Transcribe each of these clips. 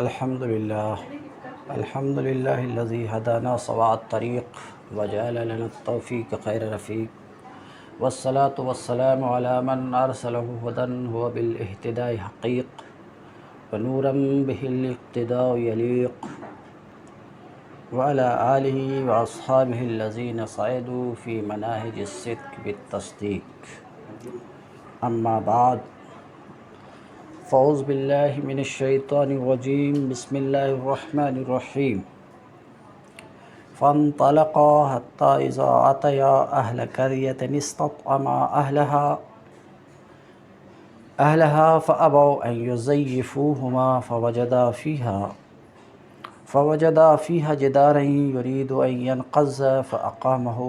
الحمد لله الذي هدانا سواء الطريق وجعل لنا التوفيق خير رفيق، والصلاة والسلام على من أرسله هدى هو بالاهتداء حقيق، ونورا به الاقتداء يليق، وعلى آله وأصحابه الذين صعدوا في مناهج الصدق بالتصديق. أما بعد، فأعوذ بالله من الشيطان الرجيم. بسم الله الرحمن الرحيم. فانطلقا حتى إذا أتيا أهل قرية استطعما أهلها فأبوا أن يضيفوهما فوجدا فيها جدارا يريد أن ينقض فأقامه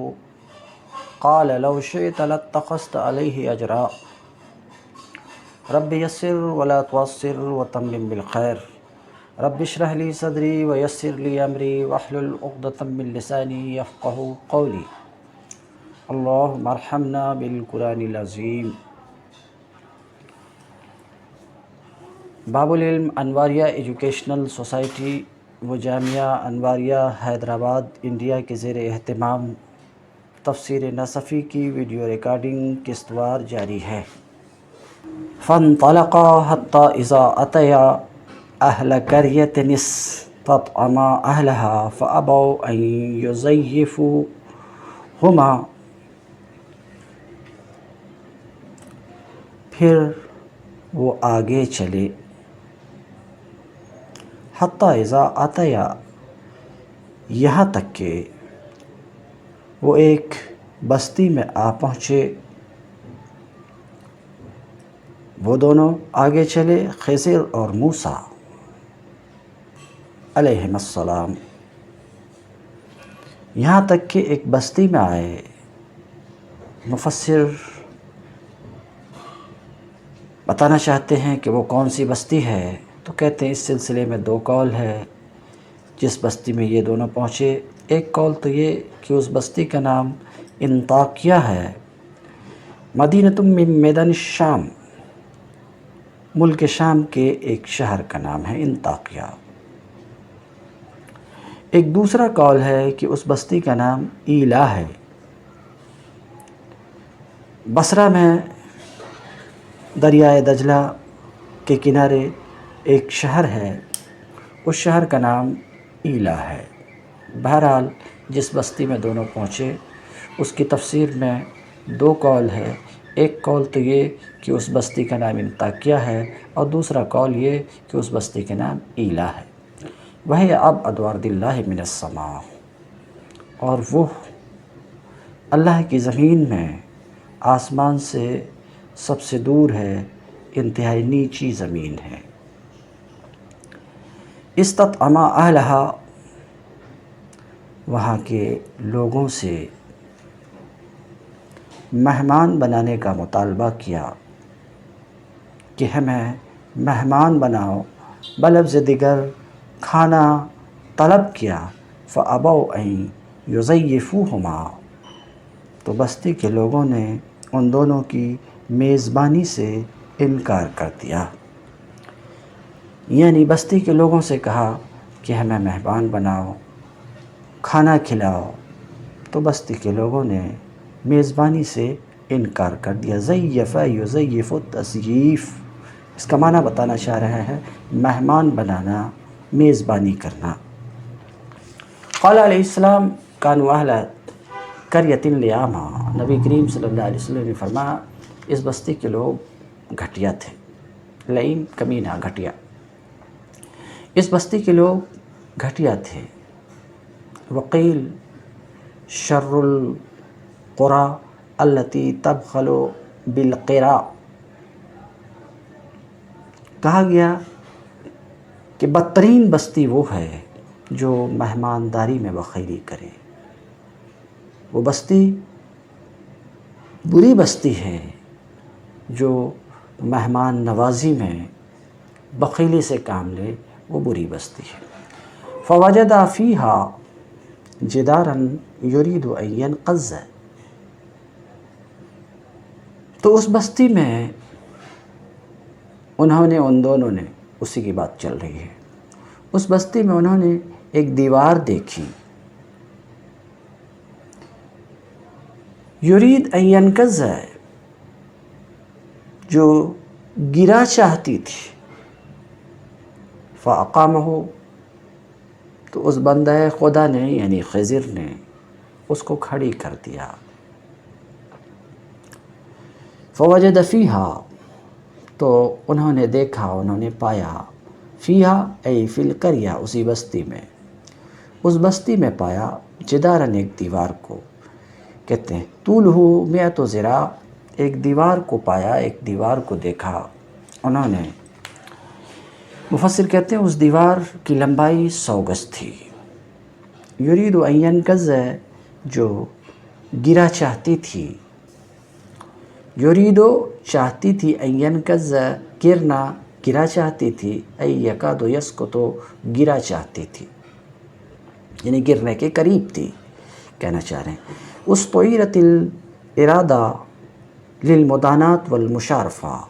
قال لو شئت لاتخذت عليه أجرا رب يسر ولا تعسر وتمم بالخير رب اشرح لي صدري ويسر لي أمري واحلل عقدة من لساني يفقهوا قولي. اللهم ارحمنا بالقرآن العظیم. باب العلم انواریہ ایجوکیشنل سوسائٹی و جامعہ انواریہ حیدرآباد انڈیا کے زیر اہتمام تفسیر نصفی کی ویڈیو ریکارڈنگ قسط وار جاری ہے. فانطلقا حتى إذا أتيا أهل قرية استطعما أهلها فأبوا أن يضيفوهما. پھر وہ آگے چلے. حتى إذا أتيا، یہاں تک کہ وہ ایک بستی میں آ پہنچے. وہ دونوں آگے چلے، خضر اور موسیٰ علیہم السلام. یہاں تک کہ ایک بستی میں آئے. مفسر بتانا چاہتے ہیں کہ وہ کون سی بستی ہے، تو کہتے ہیں اس سلسلے میں دو قول ہے جس بستی میں یہ دونوں پہنچے. ایک قول تو یہ کہ اس بستی کا نام انطاکیہ ہے. مدینۃ من میدان الشام، ملک شام کے ایک شہر کا نام ہے انطاکیہ. ایک دوسرا قول ہے کہ اس بستی کا نام ایلا ہے. بصرہ میں دریائے دجلہ کے کنارے ایک شہر ہے، اس شہر کا نام ایلا ہے. بہرحال جس بستی میں دونوں پہنچے اس کی تفسیر میں دو قول ہے. ایک قول تو یہ کہ اس بستی کا نام انطاکیہ ہے، اور دوسرا قول یہ کہ اس بستی کا نام ایلا ہے. وہی ابعد ارض اللہ من السماء، اور وہ اللہ کی زمین میں آسمان سے سب سے دور ہے، انتہائی نیچی زمین ہے. استطعما اہلہا، وہاں کے لوگوں سے مہمان بنانے کا مطالبہ کیا کہ ہمیں مہمان بناؤ. بلفظ دیگر کھانا طلب کیا. فابوا ان یضیفوہما، تو بستی کے لوگوں نے ان دونوں کی میزبانی سے انکار کر دیا. یعنی بستی کے لوگوں سے کہا کہ ہمیں مہمان بناؤ، کھانا کھلاؤ، تو بستی کے لوگوں نے میزبانی سے انکار کر دیا. ضیف یضیف تضییف، اس کا معنی بتانا چاہ رہے ہیں مہمان بنانا، میزبانی کرنا. قال علیہ السلام کانوا اہل قریۃ لیاما، نبی کریم صلی اللہ علیہ وسلم نے فرمایا اس بستی کے لوگ گھٹیا تھے. لئیم کمینہ، گھٹیا. اس بستی کے لوگ گھٹیا تھے. وقیل شر القری التی تبخل بالقراء، کہا گیا کہ بدترین بستی وہ ہے جو مہمانداری میں بخیلی کرے. وہ بستی بری بستی ہے جو مہمان نوازی میں بخیلی سے کام لے، وہ بری بستی ہے. فوجد فیہا جدارا یرید ان ینقض، تو اس بستی میں انہوں نے، ان دونوں نے، اسی کی بات چل رہی ہے، اس بستی میں انہوں نے ایک دیوار دیکھی، یرید ان ینقض ہے، جو گرا چاہتی تھی، فاقامہ، تو اس بندہ خدا نے یعنی خضر نے اس کو کھڑی کر دیا، فوجد فیہا، تو انہوں نے دیکھا، انہوں نے پایا، فیہا ای فی القریہ، اسی بستی میں، اس بستی میں پایا، جدارن، ایک دیوار کو، کہتے ہیں طولہ مئۃ ذراع، ایک دیوار کو پایا، ایک دیوار کو دیکھا انہوں نے۔ مفسر کہتے ہیں اس دیوار کی لمبائی 100 گز تھی، یرید ان ینقض، جو گرا چاہتی تھی، یریدو چاہتی تھی، ان ینقض گرنا، گرا چاہتی تھی، ای یکاد یسقط، گرا چاہتی تھی، یعنی گرنے کے قریب تھی، کہنا چاہ رہے ہیں۔ استعیرت الارادہ للمدانات والمشارفہ،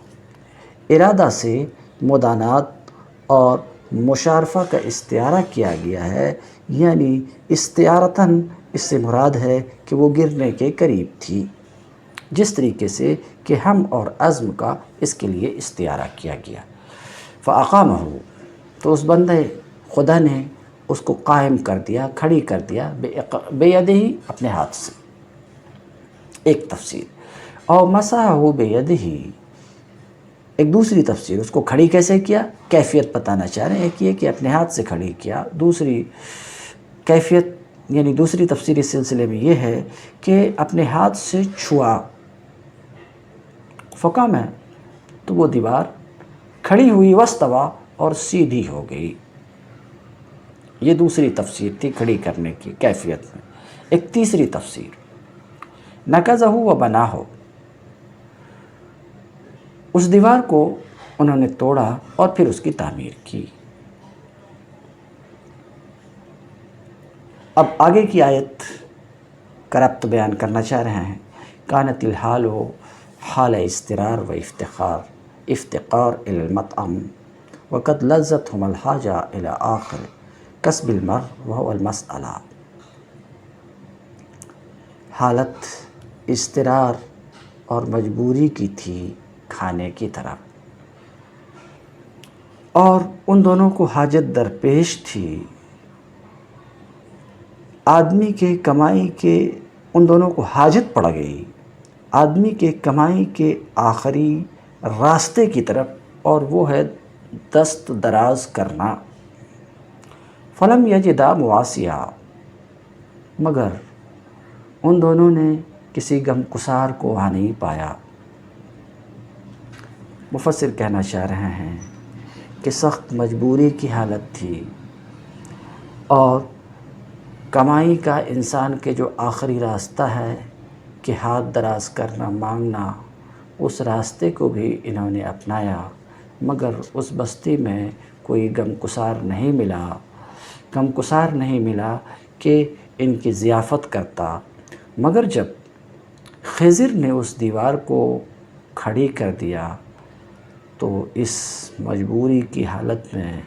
ارادہ سے مدانات اور مشارفہ کا استعارہ کیا گیا ہے، یعنی استعارتاً اس سے مراد ہے کہ وہ گرنے کے قریب تھی، جس طریقے سے کہ ہم اور عزم کا اس کے لیے استعارہ کیا گیا۔ فاقامہ، تو اس بندے خدا نے اس کو قائم کر دیا، کھڑی کر دیا، بیدہ، اپنے ہاتھ سے، ایک تفسیر، اور مسحہ بیدہ، ایک دوسری تفسیر، اس کو کھڑی کیسے کیا، کیفیت بتانا چاہ رہے ہیں، ایک یہ کہ اپنے ہاتھ سے کھڑی کیا، دوسری کیفیت یعنی دوسری تفسیر اس سلسلے میں یہ ہے کہ اپنے ہاتھ سے چھوا، فقام ہے تو وہ دیوار کھڑی ہوئی، واستویٰ، اور سیدھی ہو گئی۔ یہ دوسری تفسیر تھی کھڑی کرنے کی کیفیت میں۔ ایک تیسری تفسیر، نقضہ و بناہ، اس دیوار کو انہوں نے توڑا اور پھر اس کی تعمیر کی۔ اب آگے کی آیت کا ربط بیان کرنا چاہ رہے ہیں۔ کانت الحال حال استرار و افتقار الی المطعم، وقد لذتهم الحاجہ الی آخر کسب المرء وهو المسألہ، حالت استرار اور مجبوری کی تھی کھانے کی طرف، اور ان دونوں کو حاجت درپیش تھی، آدمی کے کمائی کے، ان دونوں کو حاجت پڑ گئی آدمی کے کمائی کے آخری راستے کی طرف، اور وہ ہے دست دراز کرنا۔ فلم یجدا مواسیہ، مگر ان دونوں نے کسی غمگسار کو وہاں نہیں پایا۔ مفسر کہنا چاہ رہے ہیں کہ سخت مجبوری کی حالت تھی، اور کمائی کا انسان کے جو آخری راستہ ہے کہ ہاتھ دراز کرنا، مانگنا، اس راستے کو بھی انہوں نے اپنایا، مگر اس بستی میں کوئی غمگسار نہیں ملا کہ ان کی ضیافت کرتا۔ مگر جب خضر نے اس دیوار کو کھڑی کر دیا تو اس مجبوری کی حالت میں،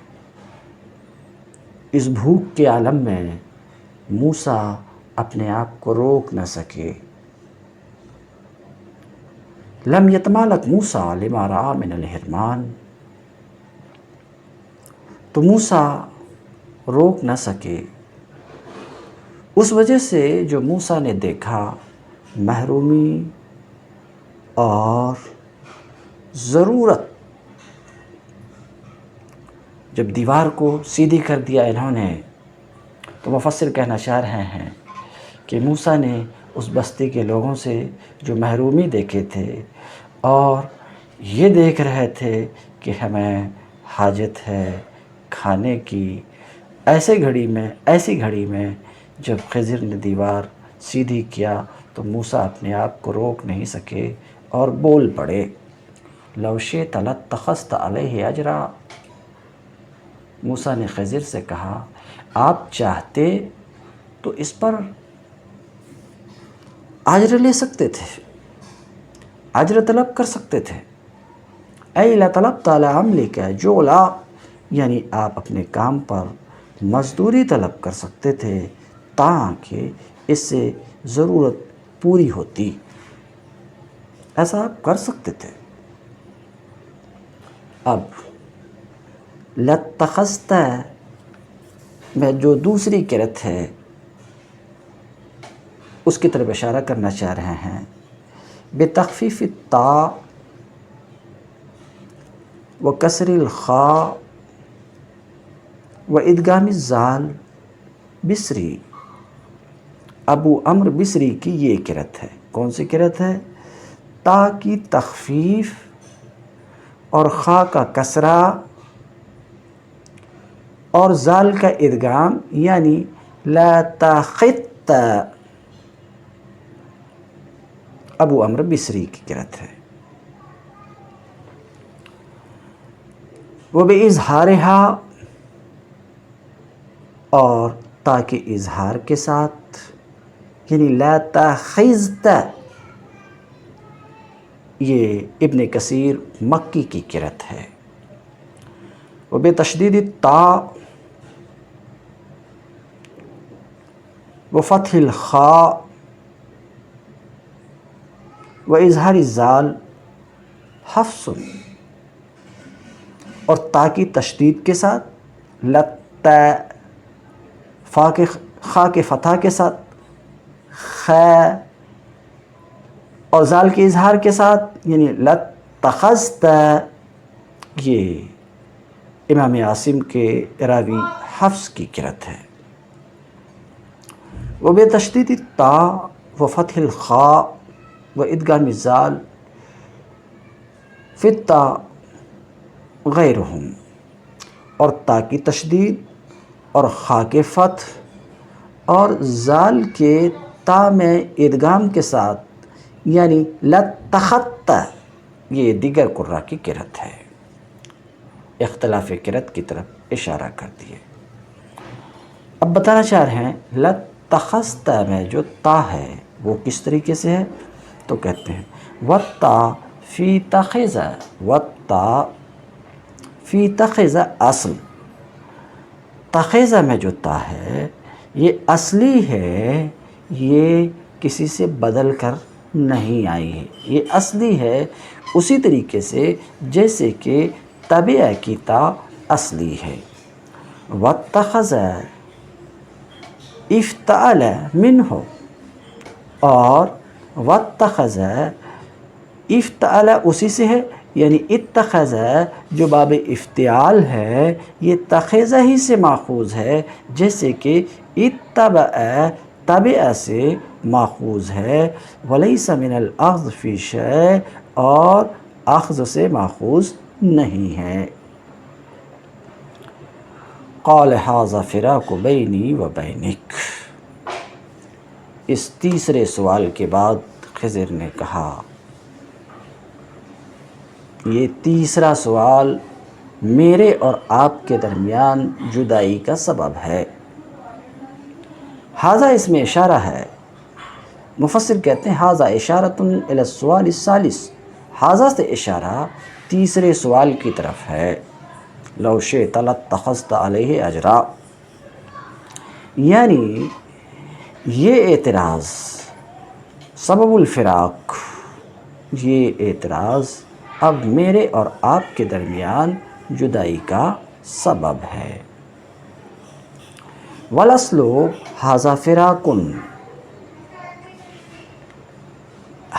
اس بھوک کے عالم میں موسیٰ اپنے آپ کو روک نہ سکے۔ لم یتمالک موسیٰ لما رأى من الحرمان، تو موسیٰ روک نہ سکے اس وجہ سے جو موسیٰ نے دیکھا، محرومی اور ضرورت۔ جب دیوار کو سیدھی کر دیا انہوں نے، تو مفسر کہنا چاہ رہے ہیں کہ موسیٰ نے اس بستی کے لوگوں سے جو محرومی دیکھے تھے، اور یہ دیکھ رہے تھے کہ ہمیں حاجت ہے کھانے کی، ایسی گھڑی میں جب خضر نے دیوار سیدھی کیا تو موسیٰ اپنے آپ کو روک نہیں سکے اور بول پڑے، لو شئت لاتخذت علیہ اجرا۔ موسیٰ نے خضر سے کہا، آپ چاہتے تو اس پر اجر لے سکتے تھے، اجر طلب کر سکتے تھے، اے لطلبت علی عملک جعلا، یعنی آپ اپنے کام پر مزدوری طلب کر سکتے تھے تاکہ اس سے ضرورت پوری ہوتی، ایسا آپ کر سکتے تھے۔ اب لَاتَّخَذْتَ میں جو دوسری قرأت ہے اس کی طرف اشارہ کرنا چاہ رہے ہیں، بتخفیف الطاء وکسر الخاء وادغام الزال بصری۔ ابو عمرو بصری کی یہ قرأت ہے۔ کون سی قرأت ہے؟ تا کی تخفیف اور خا کا کسرہ اور زال کا ادغام، یعنی لا تخط، ابو عمرو بصری کی قرأت ہے۔ وہ بے اظہارہا، اور تاکہ اظہار کے ساتھ، یعنی لا تخذت، یہ ابن کثیر مکی کی قرأت ہے۔ وہ بے تشدید الطاء و فتح الخاء و اظہار الزال حفص، اور تا کی تشدید کے ساتھ، لت، خا کے فتح کے ساتھ، خ، اور زال کے اظہار کے ساتھ، یعنی لَاتَّخَذْتَ، یہ امام عاصم کے راوی حفص کی قرأت ہے۔ وہ بے تشدید الطاء و فتح الخاء و ادغام الزال فی الطاء غیرہم، اور تا کی تشدید اور خا کے فتح اور زال کے تا میں ادغام کے ساتھ، یعنی لَاتَّخَذْتَ، یہ دیگر قراء کی قرأت ہے۔ اختلاف قرأت کی طرف اشارہ کر دیے۔ اب بتانا چاہ رہے ہیں لَاتَّخَذْتَ میں جو تا ہے وہ کس طریقے سے ہے، تو کہتے ہیں وَالتَّا فی تَخِذَ، وَالتَّا فی تَخِذَ اصل، تَخِذَ میں جو تا ہے یہ اصلی ہے، یہ کسی سے بدل کر نہیں آئی ہے، یہ اصلی ہے اسی طریقے سے جیسے کہ تبع کی تا اصلی ہے۔ وَاتَّخَذَ افتعل منہ، اور وَاتَّخَذ افتعل اسی سے ہے، یعنی اتخذ جو باب افتعال ہے یہ تخذ ہی سے ماخوذ ہے، جیسے کہ اتبع تبع سے ماخوذ ہے، ولیس من الاخذ فی شیء، اور اخذ سے ماخوذ نہیں ہے۔ قال ھذا فراق بینی و بینک، اس تیسرے سوال کے بعد خضر نے کہا، یہ تیسرا سوال میرے اور آپ کے درمیان جدائی کا سبب ہے۔ ھذا اس میں اشارہ ہے، مفسر کہتے ہیں ھذا اشارۃ الی السؤال الثالث، ھذا سے اشارہ تیسرے سوال کی طرف ہے، لو شئت لاتخذت علیہ اجرا، یعنی یہ اعتراض سبب الفراق، یہ اعتراض اب میرے اور آپ کے درمیان جدائی کا سبب ہے۔ والاصل ھذا فراق،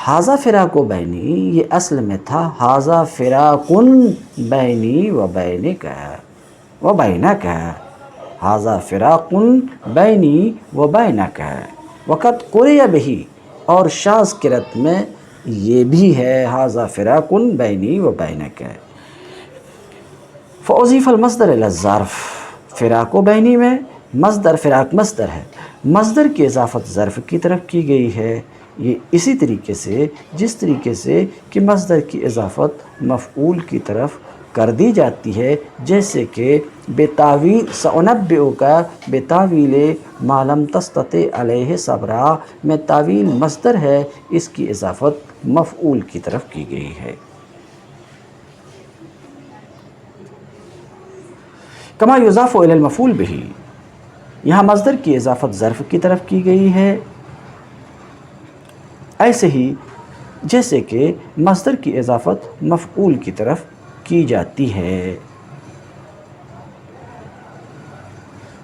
ھذا فراق بینی یہ اصل میں تھا ھذا فراق بینی و بینک و بینک، ھذا فراق بینی و بینک، وقد قرئ بہ، اور شاذ قرأت میں یہ بھی ہے ھذا فراق بینی و بینک۔ فاضیف المصدر الی الظرف، فراق و بینی میں مصدر، فراق مصدر ہے، مصدر کی اضافت ظرف کی طرف کی گئی ہے، یہ اسی طریقے سے جس طریقے سے کہ مصدر کی اضافت مفعول کی طرف کر دی جاتی ہے، جیسے کہ بتاویل سأنبئک بتاویل ما لم تستطع علیہ صبرا میں تاویل مصدر ہے، اس کی اضافت مفعول کی طرف کی گئی ہے۔ کما یضاف الی المفعول بہ، یہاں مصدر کی اضافت ظرف کی طرف کی گئی ہے، ایسے ہی جیسے کہ مصدر کی اضافت مفعول کی طرف کی جاتی ہے۔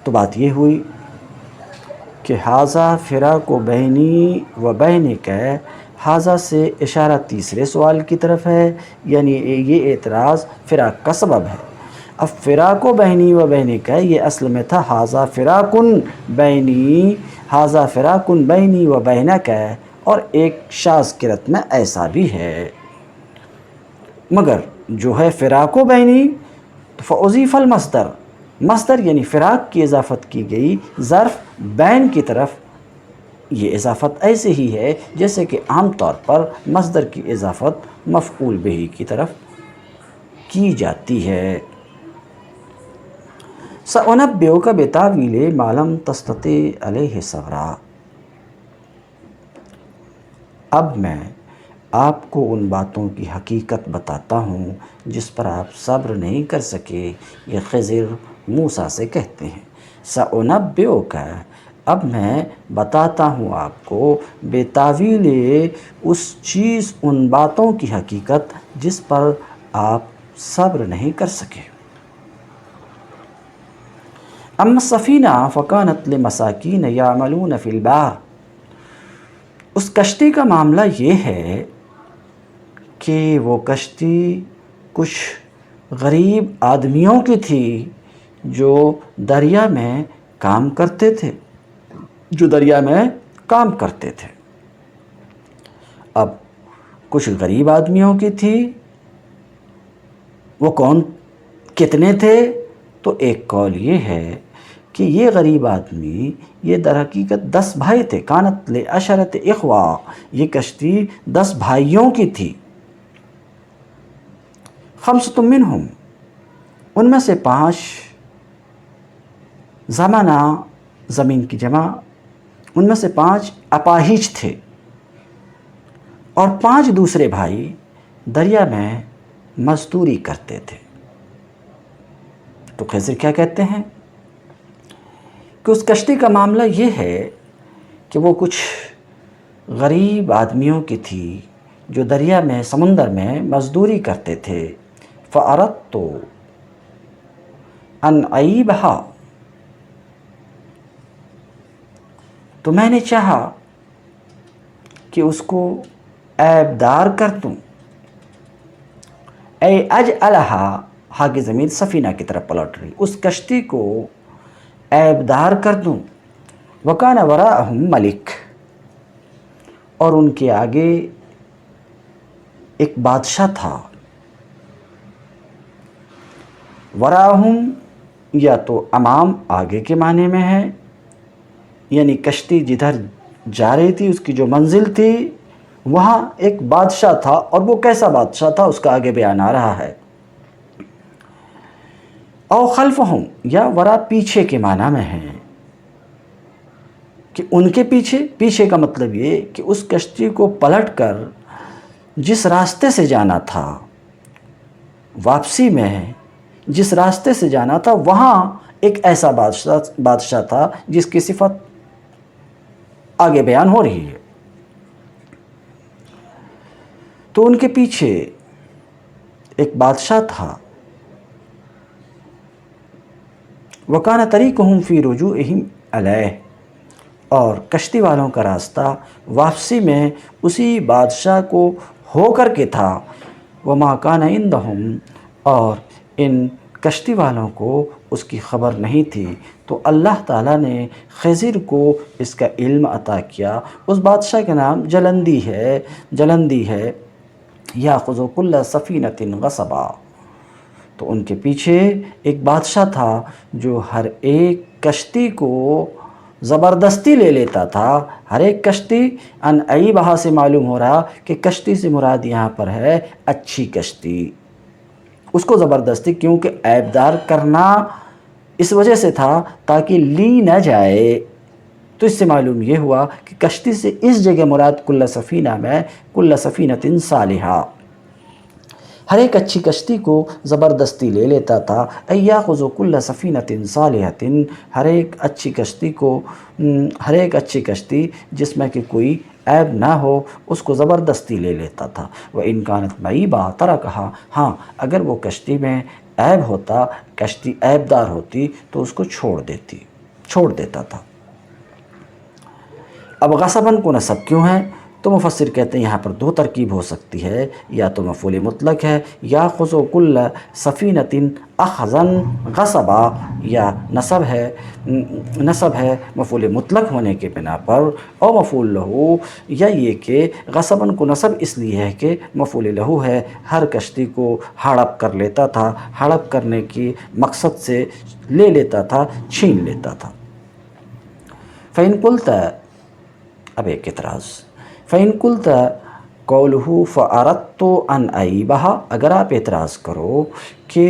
تو بات یہ ہوئی کہ ھذا فراق بینی و بینک، ھذا سے اشارہ تیسرے سوال کی طرف ہے، یعنی یہ اعتراض فراق کا سبب ہے۔ اب فراق بینی و بینک یہ اصل میں تھا ھذا فراق بینی، ھذا فراق بینی و بینک، اور ایک شاذ قرأت میں ایسا بھی ہے، مگر جو ہے فراق بینی فاضیف المصدر، مصدر یعنی فراق کی اضافت کی گئی ظرف بین کی طرف، یہ اضافت ایسے ہی ہے جیسے کہ عام طور پر مصدر کی اضافت مفعول بہ کی طرف کی جاتی ہے۔ سأنبئک بتاویل ما لم تستطع علیہ صبرا، اب میں آپ کو ان باتوں کی حقیقت بتاتا ہوں جس پر آپ صبر نہیں کر سکے، یہ خضر موسیٰ سے کہتے ہیں۔ سأنبئک، اب میں بتاتا ہوں آپ کو، بتاویل اس چیز، ان باتوں کی حقیقت جس پر آپ صبر نہیں کر سکے۔ اما السفینہ فکانت لمساکین یعملون فی البحر، اس کشتی کا معاملہ یہ ہے کہ وہ کشتی کچھ غریب آدمیوں کی تھی جو دریا میں کام کرتے تھے، اب کچھ غریب آدمیوں کی تھی، وہ کون، کتنے تھے؟ تو ایک قول یہ ہے کہ یہ غریب آدمی یہ در حقیقت 10 بھائی تھے، کانت لعشرۃ اخوہ، یہ کشتی 10 بھائیوں کی تھی، خمسۃ منہم، ان میں سے 5 زمانہ، زمین کی جمع، ان میں سے 5 اپاہج تھے، اور 5 دوسرے بھائی دریا میں مزدوری کرتے تھے۔ تو خضر کیا کہتے ہیں کہ اس کشتی کا معاملہ یہ ہے کہ وہ کچھ غریب آدمیوں کی تھی جو دریا میں، سمندر میں مزدوری کرتے تھے۔ فَأَرَدْتُ أَنْ أَعِيبَهَا، تو میں نے چاہا کہ اس کو عیب دار کر دوں، اے اجعلها، ہا کی ضمیر سفینہ کی طرف پلٹ رہی، اس کشتی کو عیب دار کر دوں۔ وَكَانَ وَرَاءَهُمْ مَلِكٌ، اور ان کے آگے ایک بادشاہ تھا۔ وراہم یا تو امام، آگے کے معنی میں ہے، یعنی کشتی جدھر جا رہی تھی اس کی جو منزل تھی وہاں ایک بادشاہ تھا، اور وہ کیسا بادشاہ تھا اس کا آگے بیان آ رہا ہے۔ او خلفہم، یا ورا پیچھے کے معنی میں ہے کہ ان کے پیچھے، پیچھے کا مطلب یہ کہ اس کشتی کو پلٹ کر جس راستے سے جانا تھا، واپسی میں جس راستے سے جانا تھا وہاں ایک ایسا بادشاہ تھا جس کی صفت آگے بیان ہو رہی ہے۔ تو ان کے پیچھے ایک بادشاہ تھا۔ وَكَانَ طَرِيقُهُمْ فِي رُجُوعِهِمْ عَلَيْهِ، اور کشتی والوں کا راستہ واپسی میں اسی بادشاہ کو ہو کر کے تھا۔ وَمَا كَانَ عِنْدَهُمْ، اور ان کشتی والوں کو اس کی خبر نہیں تھی، تو اللہ تعالیٰ نے خضر کو اس کا علم عطا کیا۔ اس بادشاہ کا نام جلندی ہے، یاخذ کل سفینۃ غصبا، تو ان کے پیچھے ایک بادشاہ تھا جو ہر ایک کشتی کو زبردستی لے لیتا تھا۔ ہر ایک کشتی، ان عیبہا سے معلوم ہو رہا کہ کشتی سے مراد یہاں پر ہے اچھی کشتی، اس کو زبردستی، کیونکہ عیبدار کرنا اس وجہ سے تھا تاکہ لی نہ جائے۔ تو اس سے معلوم یہ ہوا کہ کشتی سے اس جگہ مراد کل سفینہ میں کل سفینۃ صالحہ، ہر ایک اچھی کشتی کو زبردستی لے لیتا تھا۔ ایاخذ کل سفینۃ صالحۃ، ہر ایک اچھی کشتی کو، ہر ایک اچھی کشتی جس میں کہ کوئی عیب نہ ہو اس کو زبردستی لے لیتا تھا۔ وَإِنْ كَانَتْ مَعِیبًا تَرَکَہا، ہاں اگر وہ کشتی میں عیب ہوتا، کشتی عیب دار ہوتی تو اس کو چھوڑ دیتا تھا۔ اب غصباً کو نصب کیوں ہے؟ تو مفسر کہتے ہیں یہاں پر دو ترکیب ہو سکتی ہے، یا تو مفعول مطلق ہے، یاخذ کل سفینۃ اخذا غصبا، یا نصب ہے مفعول مطلق ہونے کے بنا پر، اور مفعول لہو، یا یہ کہ غصباً کو نصب اس لیے ہے کہ مفعول لہو ہے، ہر کشتی کو ہڑپ کر لیتا تھا، ہڑپ کرنے کی مقصد سے لے لیتا تھا، چھین لیتا تھا۔ فَإِن قُلْتَ، اب ایک اعتراض، فَإِن قُلْتَ قَوْلُهُ فَأَرَدْتُ أَنْ أَعِيبَهَا، اگر آپ اعتراض کرو کہ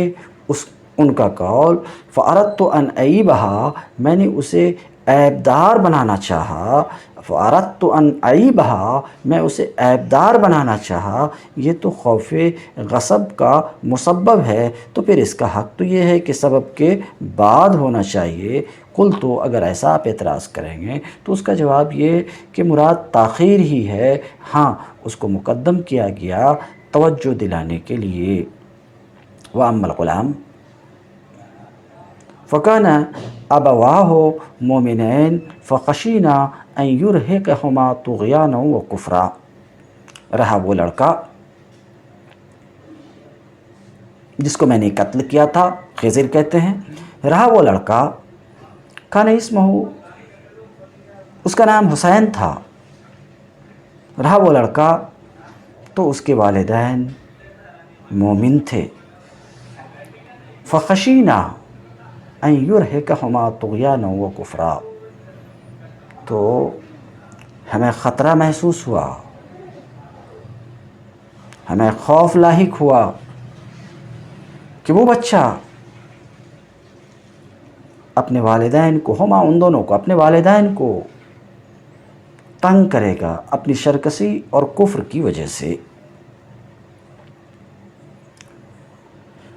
ان کا قول فَأَرَدْتُ أَنْ أَعِيبَهَا، میں نے اسے عیب دار بنانا چاہا، فَأَرَدْتُ أَنْ أَعِيبَهَا، میں اسے عیب دار بنانا چاہا، یہ تو خوف غصب کا مسبب ہے، تو پھر اس کا حق تو یہ ہے کہ سبب کے بعد ہونا چاہیے۔ قل تو اگر ایسا آپ اعتراض کریں گے تو اس کا جواب یہ کہ مراد تاخیر ہی ہے، ہاں اس کو مقدم کیا گیا توجہ دلانے کے لیے۔ وَأَمَّا الْغُلَامُ فَكَانَ أَبَوَاهُ مُؤْمِنَيْنِ فَخَشِينَا أَنْ يُرْهِقَهُمَا طُغْيَانًا وَكُفْرًا، رہا وہ لڑکا جس کو میں نے قتل کیا تھا، خضر کہتے ہیں، رہا وہ لڑکا، کان اسمہ، اس کا نام حسین تھا، رہا وہ لڑکا تو اس کے والدین مومن تھے۔ فخشینا ان یرہقہما طغیانا وکفرا، تو ہمیں خطرہ محسوس ہوا، ہمیں خوف لاحق ہوا کہ وہ بچہ اپنے والدین کو، ہما ان دونوں کو، اپنے والدین کو تنگ کرے گا اپنی شرکسی اور کفر کی وجہ سے۔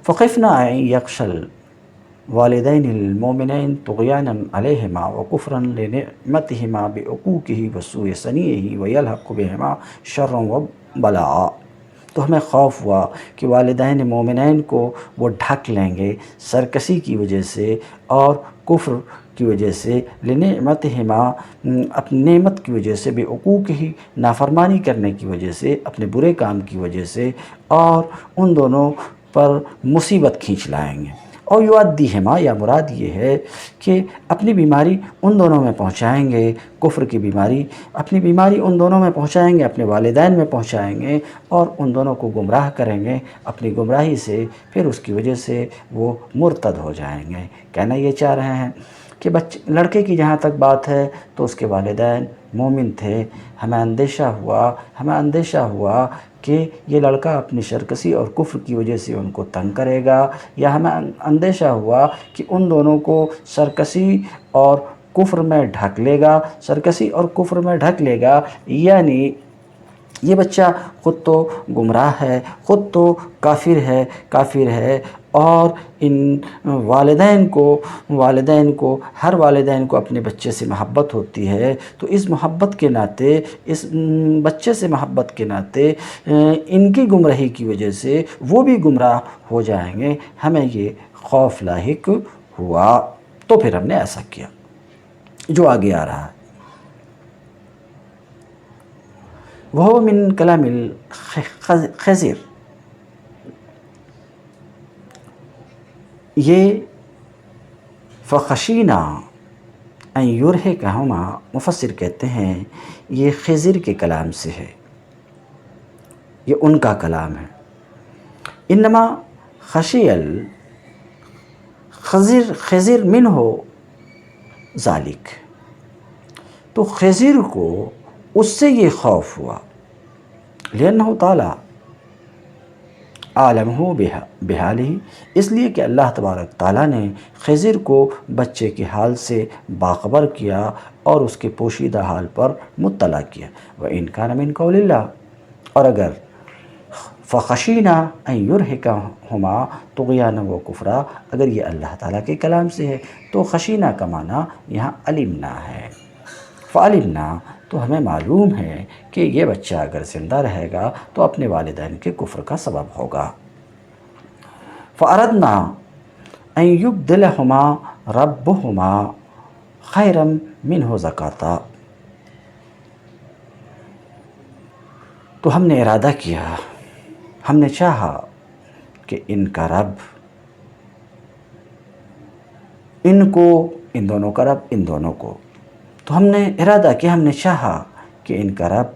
فخفنا ان یخشى الوالدین المؤمنین طغیانا علیہما وکفرا لنعمتہما بعقوقہ وسوء صنیعہ ویلحق بہما شرا وبلاء، تو ہمیں خوف ہوا کہ والدین مومنین کو وہ ڈھک لیں گے سرکشی کی وجہ سے اور کفر کی وجہ سے، لنعمتہما، اپنی نعمت کی وجہ سے، بعقوقہ، نافرمانی کرنے کی وجہ سے، اپنے برے کام کی وجہ سے، اور ان دونوں پر مصیبت کھینچ لائیں گے۔ اور یعدیہما، یا مراد یہ ہے کہ اپنی بیماری ان دونوں میں پہنچائیں گے، کفر کی بیماری، اپنی بیماری ان دونوں میں پہنچائیں گے، اپنے والدین میں پہنچائیں گے، اور ان دونوں کو گمراہ کریں گے اپنی گمراہی سے، پھر اس کی وجہ سے وہ مرتد ہو جائیں گے۔ کہنا یہ چاہ رہے ہیں کہ لڑکے کی جہاں تک بات ہے تو اس کے والدین مومن تھے، ہمیں اندیشہ ہوا کہ یہ لڑکا اپنی شرکسی اور کفر کی وجہ سے ان کو تنگ کرے گا، یا ہمیں اندیشہ ہوا کہ ان دونوں کو سرکشی اور کفر میں ڈھک لے گا، سرکشی اور کفر میں ڈھک لے گا، یعنی یہ بچہ خود تو گمراہ ہے، خود تو کافر ہے، اور ان والدین کو ہر والدین کو اپنے بچے سے محبت ہوتی ہے، تو اس محبت کے ناطے، اس بچے سے محبت کے ناطے ان کی گمراہی کی وجہ سے وہ بھی گمراہ ہو جائیں گے، ہمیں یہ خوف لاحق ہوا، تو پھر ہم نے ایسا کیا جو آگے آ رہا ہے۔ وہ من کلام الخضر، یہ فخشینا ان یرہقہما، مفسر کہتے ہیں یہ خضر کے کلام سے ہے، یہ ان کا کلام ہے۔ انما خشی خضر منہ ذالک، تو خضر کو اس سے یہ خوف ہوا، لأنہ تعالی عالمہ بحالہ، اس لیے کہ اللہ تبارک تعالیٰ نے خضر کو بچے کے حال سے باخبر کیا اور اس کے پوشیدہ حال پر مطلع کیا۔ وَإِنْ كَانَ مِنْ قَوْلِ اللَّهِ، اور اگر فخشینہ ان یرہقہما طغیانا و کفرا، اگر یہ اللہ تعالیٰ کے کلام سے ہے تو خشینہ کا معنی یہاں علمنا ہے، فعلمنا تو ہمیں معلوم ہے کہ یہ بچہ اگر زندہ رہے گا تو اپنے والدین کے کفر کا سبب ہوگا۔ فَأَرَدْنَا أَن يُبْدِلَهُمَا رَبُّهُمَا خَيْرًا مِّنْهُ زَكَاةً، تو ہم نے ارادہ کیا، ہم نے چاہا کہ ان کا رب ان کو، ان دونوں کا رب ان دونوں کو، تو ہم نے ارادہ کیا، ہم نے چاہا کہ ان کا رب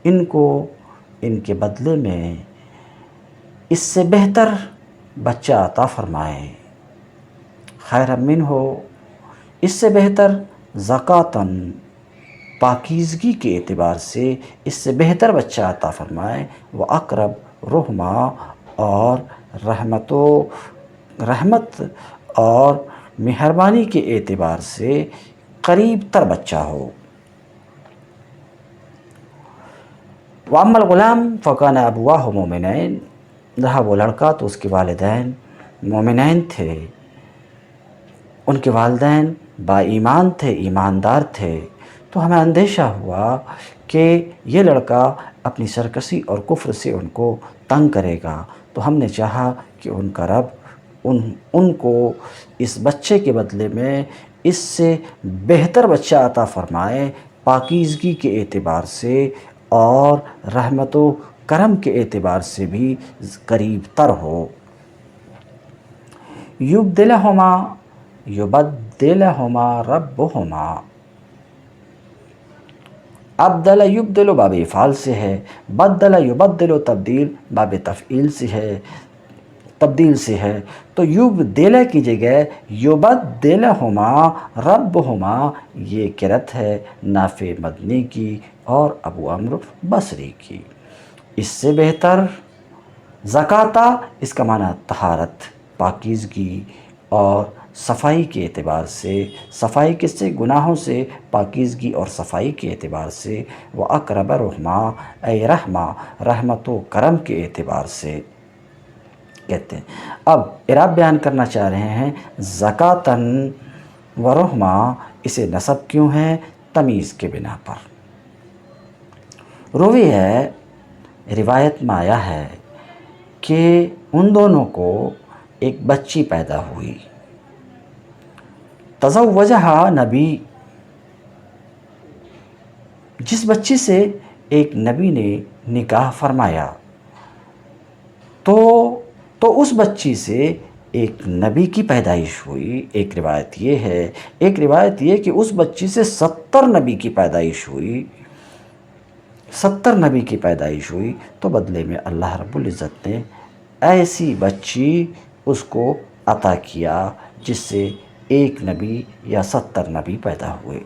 ان کو ان کے بدلے میں اس سے بہتر بچہ عطا فرمائے، خیر منہ، اس سے بہتر، زکاتاً، پاکیزگی کے اعتبار سے اس سے بہتر بچہ عطا فرمائے، وہ اقرب رحمہ، اور رحمت اور مہربانی کے اعتبار سے قریب تر بچہ ہو۔ وَأَمَّا الْغُلَامُ فَكَانَ أَبُوَاهُ مُؤْمِنَيْنِ، رہا وہ لڑکا تو اس کے والدین مومنین تھے، ان کے والدین با ایمان تھے، ایماندار تھے، تو ہمیں اندیشہ ہوا کہ یہ لڑکا اپنی سرکشی اور کفر سے ان کو تنگ کرے گا، تو ہم نے چاہا کہ ان کا رب ان کو اس بچے کے بدلے میں اس سے بہتر بچہ عطا فرمائے، پاکیزگی کے اعتبار سے اور رحمت و کرم کے اعتبار سے بھی قریب تر ہو۔ یبدلہما ربہما، ابدل یبدل باب افعال سے ہے، بدل یبدل تبدیل باب تفعیل سے ہے، تبدیل سے ہے، تو یبدل کی جگہ یبدلہما ربہما، یہ قرأت ہے نافع مدنی کی اور ابو عمرو بصری کی۔ اس سے بہتر، زکاتہ، اس کا معنی طہارت، پاکیزگی اور صفائی کے اعتبار سے، صفائی کس سے؟ گناہوں سے، پاکیزگی اور صفائی کے اعتبار سے، وہ اقرب رحمہ، اے رحمہ، رحمت و کرم کے اعتبار سے کہتے ہیں۔ اب اعراب بیان کرنا چاہ رہے ہیں، زکاتاً و رحمہ، اسے نصب کیوں ہے؟ تمیز کے بنا پر۔ روی ہے، روایت میں آیا ہے کہ ان دونوں کو ایک بچی پیدا ہوئی، تزوجہا نبی، جس بچی سے ایک نبی نے نکاح فرمایا، تو اس بچی سے ایک نبی کی پیدائش ہوئی۔ ایک روایت یہ کہ اس بچی سے 70 نبی کی پیدائش ہوئی، 70 نبی کی پیدائش ہوئی، تو بدلے میں اللہ رب العزت نے ایسی بچی اس کو عطا کیا جس سے ایک نبی یا 70 نبی پیدا ہوئے۔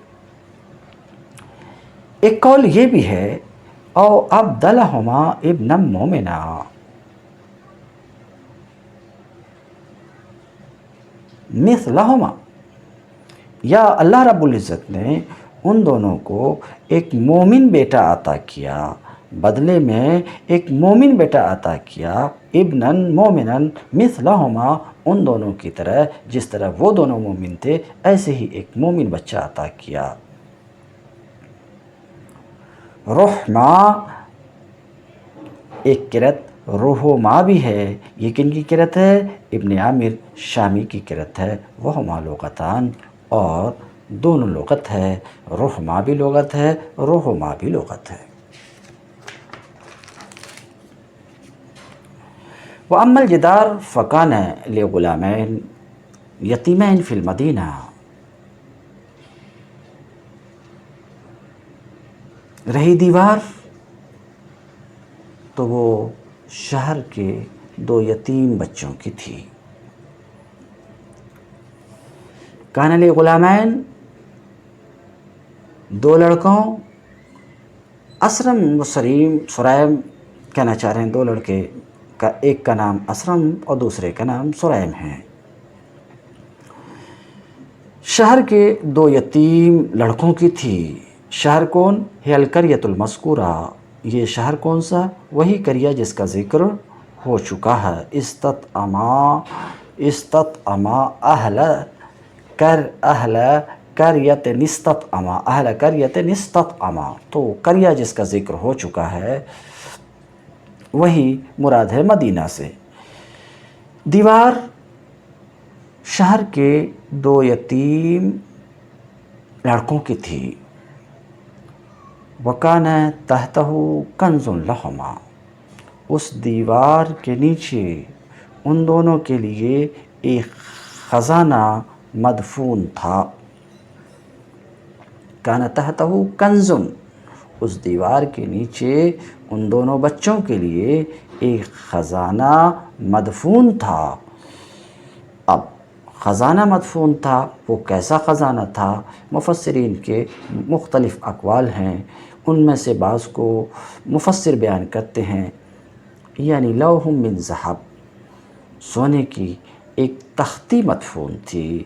ایک قول یہ بھی ہے، او ابدلہما ابنا مومنا، مثلہما، یا اللہ رب العزت نے ان دونوں کو ایک مومن بیٹا عطا کیا، بدلے میں ایک مومن بیٹا عطا کیا، ابناً مومناً، مثلہما، ان دونوں کی طرح، جس طرح وہ دونوں مومن تھے ایسے ہی ایک مومن بچہ عطا کیا۔ رحمہ، ایک قرأت رحمہ بھی ہے، یہ کن کی قرأت ہے؟ ابن عامر شامی کی قرأت ہے، وہما لغتان، اور دونوں لغت ہے، رحمہ بھی لغت ہے، رحمہ بھی لغت ہے۔ وَأَمَّا الْجِدَارُ فَكَانَ لِغُلَامَيْنِ یتیمین فی المدینہ، رہی دیوار تو وہ شہر کے 2 یتیم بچوں کی تھی۔ کان لغلامین، 2 لڑکوں، اسرم و سریم کہنا چاہ رہے ہیں، 2 لڑکے کا، ایک کا نام اسرم اور دوسرے کا نام سریم ہے۔ شہر کے 2 یتیم لڑکوں کی تھی۔ شہر کون؟ ہی القریۃ المذکورہ، یہ شہر کون سا؟ وہی قریہ جس کا ذکر ہو چکا ہے۔ استطعما اہل قریۃ استطعما اہل قریۃ استطعما، تو قریہ جس کا ذکر ہو چکا ہے وہی مراد ہے مدینہ سے۔ دیوار شہر کے 2 یتیم لڑکوں کی تھی۔ وَكَانَ تَحْتَهُ كَنْزٌ لَهُمَا، اس دیوار کے نیچے ان دونوں کے لیے ایک خزانہ مدفون تھا۔ كَانَ تَحْتَهُ كَنْزٌ، اس دیوار کے نیچے ان دونوں بچوں کے لیے ایک خزانہ مدفون تھا۔ اب خزانہ مدفون تھا، وہ کیسا خزانہ تھا؟ مفسرین کے مختلف اقوال ہیں، ان میں سے بعض کو مفسر بیان کرتے ہیں یعنی لوح من ذہب، سونے کی ایک تختی مدفون تھی،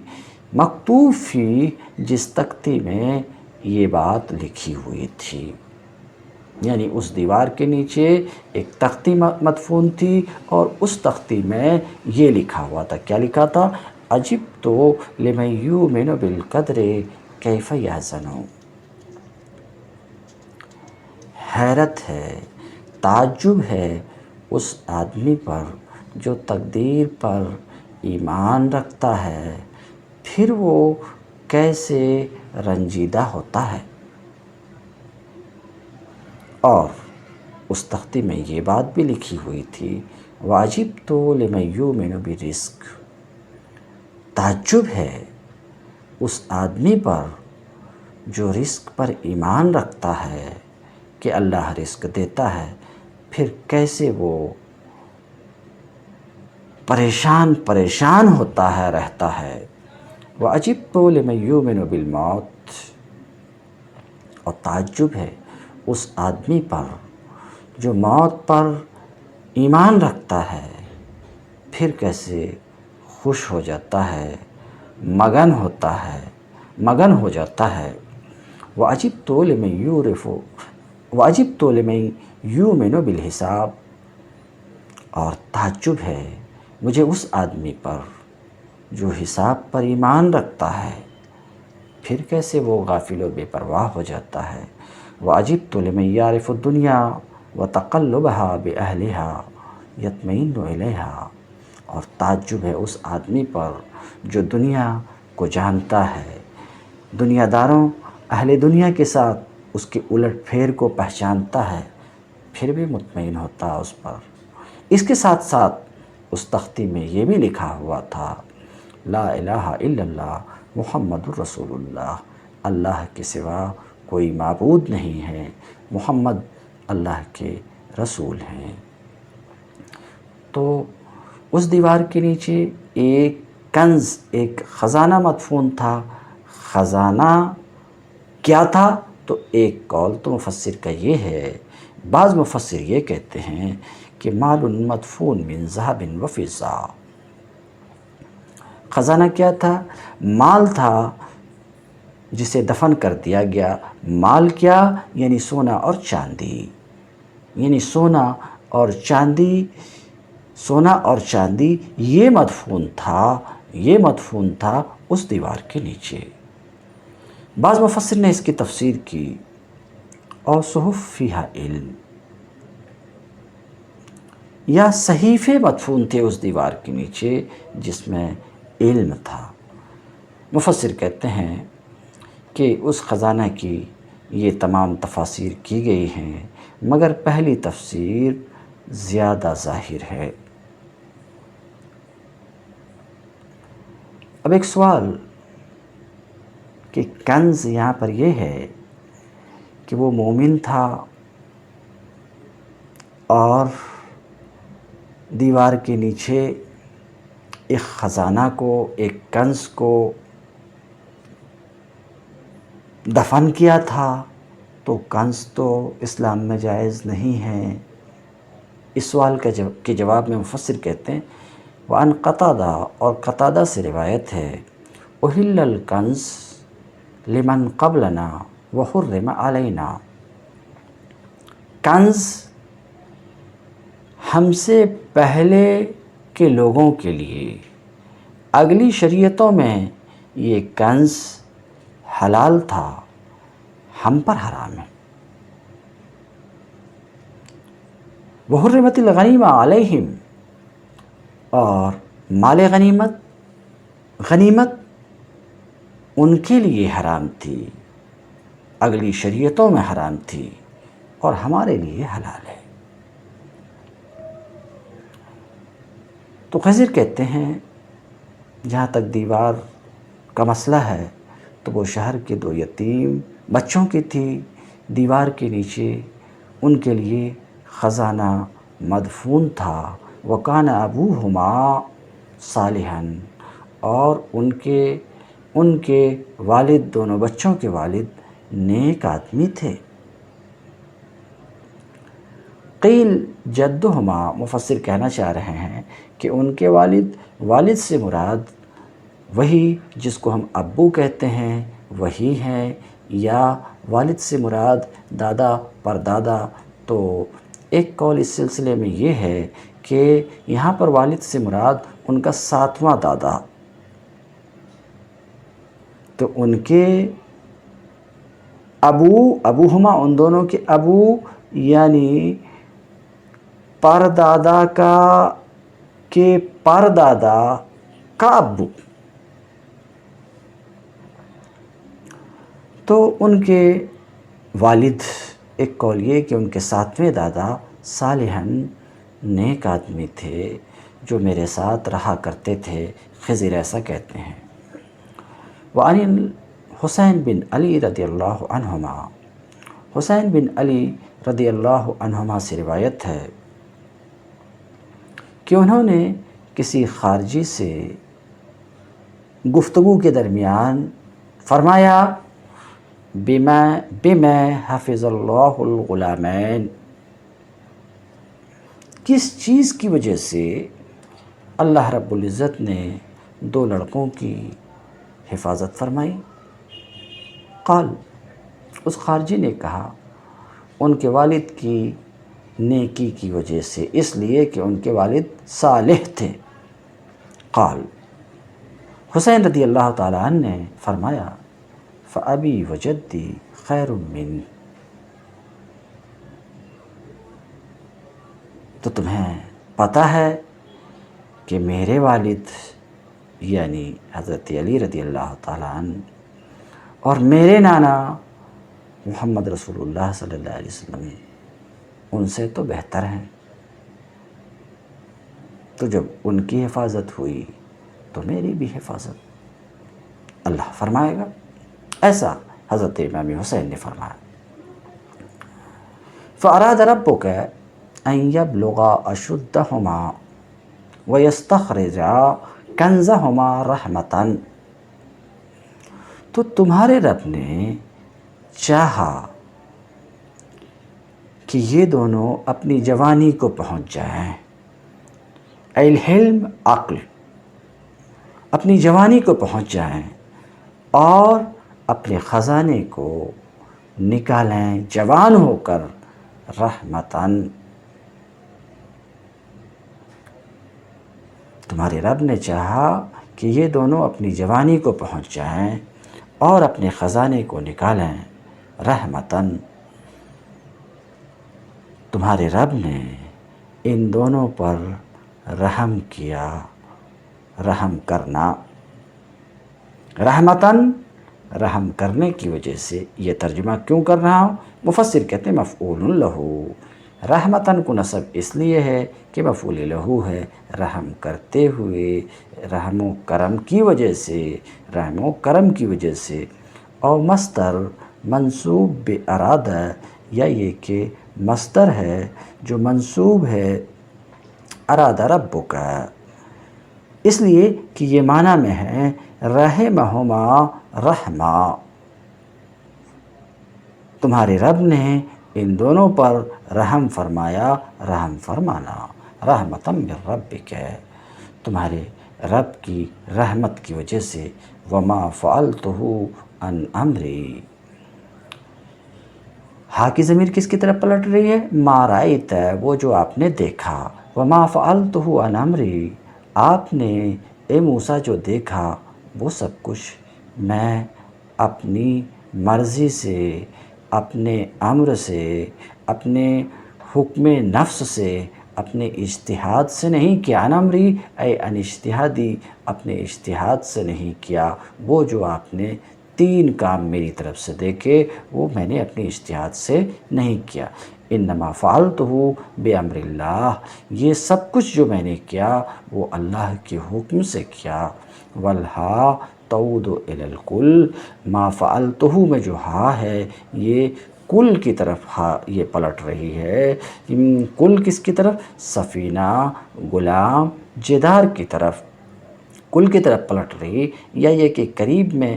مکتوب فی، جس تختی میں یہ بات لکھی ہوئی تھی۔ یعنی اس دیوار کے نیچے ایک تختی مدفون تھی اور اس تختی میں یہ لکھا ہوا تھا۔ کیا لکھا تھا؟ عجبت لمن یؤمن بالقدر کیف یحزن، حیرت ہے، تعجب ہے اس آدمی پر جو تقدیر پر ایمان رکھتا ہے، پھر وہ کیسے رنجیدہ ہوتا ہے۔ اور اس تختی میں یہ بات بھی لکھی ہوئی تھی، وَعَجِبْتُ لِمَن یُؤْمِنُ بِالرِّزْقِ، تعجب ہے اس آدمی پر جو رزق پر ایمان رکھتا ہے کہ اللہ رزق دیتا ہے، پھر کیسے وہ پریشان ہوتا ہے، رہتا ہے۔ وَعَجِبْتُ لِمَن یُؤْمِنُ بِالْمَوْتِ، اور تعجب ہے اس آدمی پر جو موت پر ایمان رکھتا ہے، پھر کیسے خوش ہو جاتا ہے، مگن ہو جاتا ہے۔ وَعَجِبْتُ لِمَن یُؤْمِنُ بِالْحِسَابِ، اور تعجب ہے مجھے اس آدمی پر جو حساب پر ایمان رکھتا ہے، پھر کیسے وہ غافل و بے پرواہ ہو جاتا ہے۔ وَعَجِبْتُ لِمَن يَعْرِفُ الدُّنْيَا وَتَقَلُّبَهَا بِأَهْلِهَا يَطْمَئِنُّ إِلَيْهَا، اور تعجب ہے اس آدمی پر جو دنیا کو جانتا ہے، دنیا داروں، اہل دنیا کے ساتھ اس کے الٹ پھیر کو پہچانتا ہے، پھر بھی مطمئن ہوتا ہے اس پر۔ اس کے ساتھ ساتھ اس تختی میں یہ بھی لکھا ہوا تھا، لا الہ الا اللہ محمد الرسول اللہ، اللہ کے سوا کوئی معبود نہیں ہے، محمد اللہ کے رسول ہیں۔ تو اس دیوار کے نیچے ایک کنز، ایک خزانہ مدفون تھا۔ خزانہ کیا تھا؟ تو ایک قول تو مفسر کا یہ ہے، بعض مفسر یہ کہتے ہیں کہ مال مدفون من ذہب و فضہ، خزانہ کیا تھا؟ مال تھا جسے دفن کر دیا گیا۔ مال کیا؟ یعنی سونا اور چاندی، یعنی سونا اور چاندی یہ مدفون تھا اس دیوار کے نیچے۔ بعض مفسر نے اس کی تفسیر کی، اور صحف فیہا علم، یا صحیفے مدفون تھے اس دیوار کے نیچے جس میں علم تھا۔ مفسر کہتے ہیں کہ اس خزانہ کی یہ تمام تفاسیر کی گئی ہیں، مگر پہلی تفسیر زیادہ ظاہر ہے۔ اب ایک سوال کہ کنز یہاں پر یہ ہے کہ وہ مومن تھا اور دیوار کے نیچے ایک خزانہ کو، ایک کنز کو دفن کیا تھا، تو کنز تو اسلام میں جائز نہیں ہے۔ اس سوال کے جواب میں مفسر کہتے ہیں، وَعَنْ قَتَادَہ، اور قتادہ سے روایت ہے، أُحِلَّ الْكَنْزُ لِمَنْ قَبْلَنَا وَحُرِّمَ عَلَيْنَا، کنز ہم سے پہلے کے لوگوں کے لیے اگلی شریعتوں میں یہ کنز حلال تھا، ہم پر حرام ہے۔ وحرمت الغنیمہ علیہم، اور مال غنیمت ان کے لیے حرام تھی، اگلی شریعتوں میں حرام تھی اور ہمارے لیے حلال ہے۔ تو خضر کہتے ہیں جہاں تک دیوار کا مسئلہ ہے تو وہ شہر کے 2 یتیم بچوں کی تھی، دیوار کے نیچے ان کے لیے خزانہ مدفون تھا۔ وَكَانَ أَبُوهُمَا صَالِحًا، اور ان کے والد، دونوں بچوں کے والد نیک آدمی تھے۔ قیل جدہما، مفسر کہنا چاہ رہے ہیں کہ ان کے والد سے مراد وہی جس کو ہم ابو کہتے ہیں وہی ہیں، یا والد سے مراد دادا پردادا۔ تو ایک قول اس سلسلے میں یہ ہے کہ یہاں پر والد سے مراد ان کا 7واں دادا، تو ان کے ابوہما، ان دونوں کے ابو، یعنی پردادا کے پردادا کا ابو، تو ان کے والد، ایک قول یہ کہ ان کے 7ویں دادا صالحاً، نیک آدمی تھے جو میرے ساتھ رہا کرتے تھے۔ خضر ایسا کہتے ہیں۔ وعن حسین بن علی رضی اللہ عنہما، حسین بن علی رضی اللہ عنہما سے روایت ہے کہ انہوں نے کسی خارجی سے گفتگو کے درمیان فرمایا بما حفظ اللہ الغلامین، کس چیز کی وجہ سے اللہ رب العزت نے 2 لڑکوں کی حفاظت فرمائی؟ قال، اس خارجی نے کہا ان کے والد کی نیکی کی وجہ سے، اس لیے کہ ان کے والد صالح تھے۔ قال، حسین رضی اللہ تعالیٰ عنہ نے فرمایا فَأَبِي وَجَدِّي خَيْرٌ مِّنْ، تو تمہیں پتہ ہے کہ میرے والد یعنی حضرت علی رضی اللہ تعالیٰ عنہ اور میرے نانا محمد رسول اللہ صلی اللہ علیہ وسلم ان سے تو بہتر ہیں۔ تو جب ان کی حفاظت ہوئی تو میری بھی حفاظت اللہ فرمائے گا، ایسا حضرت امام حسین نے فرمایا۔ فَأَرَادَ رَبُّكَ أَن يَبْلُغَا أَشُدَّهُمَا وَيَسْتَخْرِجَا كَنزَهُمَا رَحْمَةً، تو تمہارے رب نے چاہا کہ یہ دونوں اپنی جوانی کو پہنچ جائیں، الحلم عقل، اپنی جوانی کو پہنچ جائیں اور اپنے خزانے کو نکالیں جوان ہو کر، رحمتاً، تمہارے رب نے چاہا کہ یہ دونوں اپنی جوانی کو پہنچ جائیں اور اپنے خزانے کو نکالیں، رحمتاً، تمہارے رب نے ان دونوں پر رحم کیا، رحم کرنا، رحمتاً، رحم کرنے کی وجہ سے۔ یہ ترجمہ کیوں کر رہا ہوں؟ مفسر کہتے ہیں مفعول لہو، رحمتاً کو نصب اس لیے ہے کہ مفعول لہو ہے، رحم کرتے ہوئے، رحم و کرم کی وجہ سے، رحم و کرم کی وجہ سے۔ اور مصدر منصوب بارادہ، یا یہ کہ مصدر ہے جو منصوب ہے ارادہ ربک، اس لیے کہ یہ معنی میں ہے رحمہما رحمہ، تمہارے رب نے ان دونوں پر رحم فرمایا، رحم فرمانا، رحمتاً من ربک، تمہارے رب کی رحمت کی وجہ سے۔ وما فعلتہ عن امری، ہا کی ضمیر کس کی طرف پلٹ رہی ہے؟ ما رأیت، وہ جو آپ نے دیکھا، وما فعلتہ عن امری، آپ نے اے موسیٰ جو دیکھا وہ سب کچھ میں اپنی مرضی سے، اپنے امر سے، اپنے حکم نفس سے، اپنے اجتہاد سے نہیں کیا۔ عن امری اے ان اجتہادی، اپنے اجتہاد سے نہیں کیا۔ وہ جو آپ نے 3 کام میری طرف سے دیکھے وہ میں نے اپنے اجتہاد سے نہیں کیا۔ انما فعلتہ بامر اللہ، یہ سب کچھ جو میں نے کیا وہ اللہ کے حکم سے کیا۔ والہا تعود الی الکل، ما فعلتہ میں جو ہا ہے یہ کل کی طرف ہا یہ پلٹ رہی ہے۔ کل کس کی طرف؟ سفینہ، غلام، جدار کی طرف، کل کی طرف پلٹ رہی، یا یہ کہ قریب میں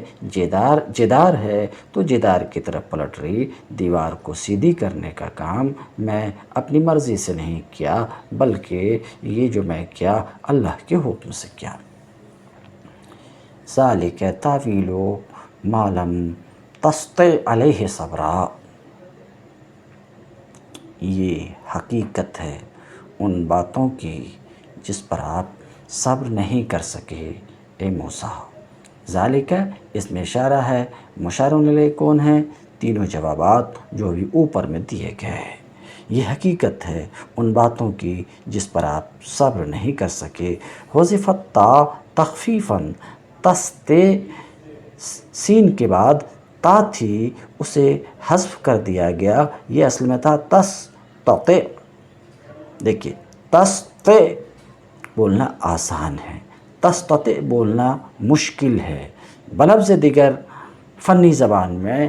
جدار ہے تو جدار کی طرف پلٹ رہی۔ دیوار کو سیدھی کرنے کا کام میں اپنی مرضی سے نہیں کیا بلکہ یہ جو میں کیا اللہ کے حکم سے کیا۔ ذالک تاویل ما لم تسطع علیہ صبرا، یہ حقیقت ہے ان باتوں کی جس پر آپ صبر نہیں کر سکے اے موسیٰ۔ ذالک، اس میں اشارہ ہے، مشار الیہ کون ہیں؟ تینوں جوابات جو ابھی اوپر میں دیے گئے ہیں۔ یہ حقیقت ہے ان باتوں کی جس پر آپ صبر نہیں کر سکے۔ حذفت تا تخفیفاً، تستے سین کے بعد تا تھی اسے حذف کر دیا گیا، یہ اصل میں تھا تستطع۔ دیکھیے تستطع بولنا آسان ہے، تستطع بولنا مشکل ہے۔ بلفظ دیگر فنی زبان میں